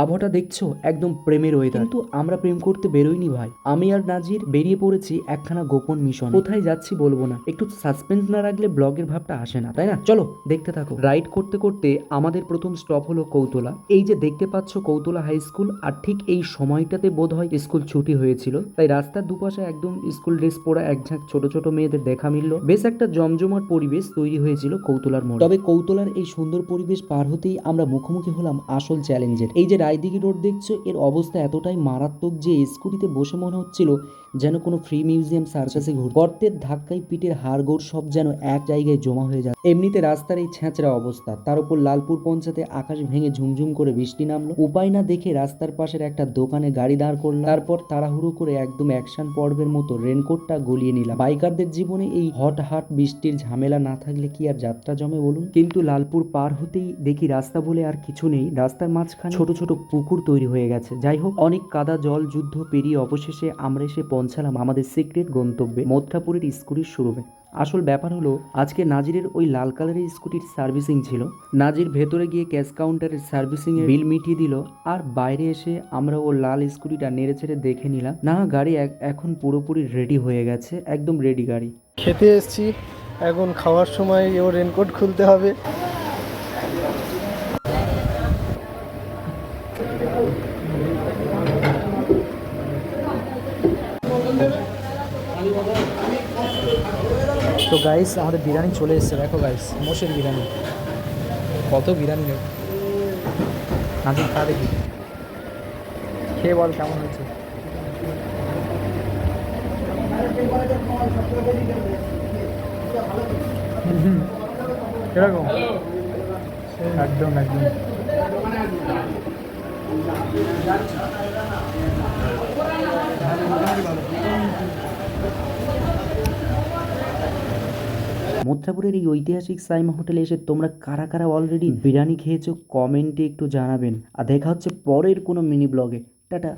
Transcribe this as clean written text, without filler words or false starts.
আবহাওয়াটা দেখছো একদম প্রেমের ওয়েদার, কিন্তু আমরা প্রেম করতে বেরোইনি ভাই। আমি আর নাজির বেরিয়ে পড়েছি একখানা গোপন মিশন। কোথায় যাচ্ছি বলবো না, একটু সাসপেন্স না রাখলে ব্লগের ভাবটা আসে না, তাই না? চলো দেখতে থাকো। রাইড করতে করতে আমাদের প্রথম স্টপ হলো কৌতলা। এই যে দেখতে পাচ্ছ কৌতলা হাই স্কুল, আর ঠিক এই সময়টাতে বোধ হয় স্কুল ছুটি হয়েছিল, তাই রাস্তার দুপাশে একদম স্কুল ড্রেস পরা এক ঝাঁক ছোট ছোট মেয়েদের দেখা মিলল। বেশ একটা জমজমাট পরিবেশ তৈরি হয়েছিল কৌতলার মোড়ে। তবে কৌতলার এই সুন্দর পরিবেশ পার হতেই আমরা মুখোমুখি হলাম আসল চ্যালেঞ্জের। এই যে রায়দিঘি রোড দেখছো, এর অবস্থা এতটাই মারাত্মক যে স্কুটিতে বসে মনে হচ্ছিল যেন কোনো ফ্রি মিউজিয়াম সার্কাসে ঘুর। গর্তের ধাক্কায় পিঠের হাড়গোড় সব যেন এক জায়গায় জমা হয়ে যায়। এমনিতে রাস্তার এই ছেঁচড়া অবস্থা, তার উপর লালপুর পঞ্চায়েতে আকাশ ভেঙে ঝুমঝুম করে বৃষ্টি নামলো। উপায় না দেখে রাস্তার পাশের একটা দোকানে গাড়ি দাঁড় করলাম। তারপর তাড়াহুড়ো করে একদম অ্যাকশন পর্বের মতো রেনকোটটা গলিয়ে নিলাম। বাইকারদের জীবনে এই হট হাট বৃষ্টির ঝামেলা না থাকলে কি আর যাত্রা জমে বলুন। কিন্তু লালপুর পার হতেই দেখি রাস্তা বলে আর কিছু নেই। রাস্তার মাঝখানে ছোট ছোট পুকুর তৈরি হয়ে গেছে। যাই হোক, অনেক কাদা জল যুদ্ধ পেরিয়ে অবশেষে আমরা এসে পৌঁছালাম আমাদের সিক্রেট গন্তব্যে, মথুরাপুরের স্কুটির শোরুমে। আসল ব্যাপার হলো, আজকে নাজিরের ওই লাল কালারের স্কুটির সার্ভিসিং ছিল। নাজির ভেতরে গিয়ে ক্যাশ কাউন্টারের সার্ভিসিং এর বিল মিটিয়ে দিল, আর বাইরে এসে আমরা ওর লাল স্কুটিটা নেড়ে ছেড়ে দেখে নিলাম। না, গাড়ি এখন পুরোপুরি রেডি হয়ে গেছে, একদম রেডি গাড়ি। খেতে এসেছি, এখন খাওয়ার সময় ওর রেনকোট খুলতে হবে। তো গাইস, আমাদের বিরিয়ানি চলে এসেছে। দেখো গাইস, মোষের বিরিয়ানি। কত বিরিয়ানি নেব, নাজির খা দেখি, খেয়ে বল কেমন হয়েছে। কিরকম? একদম একদম। মথুরাপুরের এই ঐতিহাসিক সাইমা হোটেলে এসে তোমরা কারা কারা অলরেডি বিরিয়ানি খেয়েছো কমেন্টে একটু জানাবেন। আর দেখা হচ্ছে পরের কোনো মিনি ব্লগে। টাটা।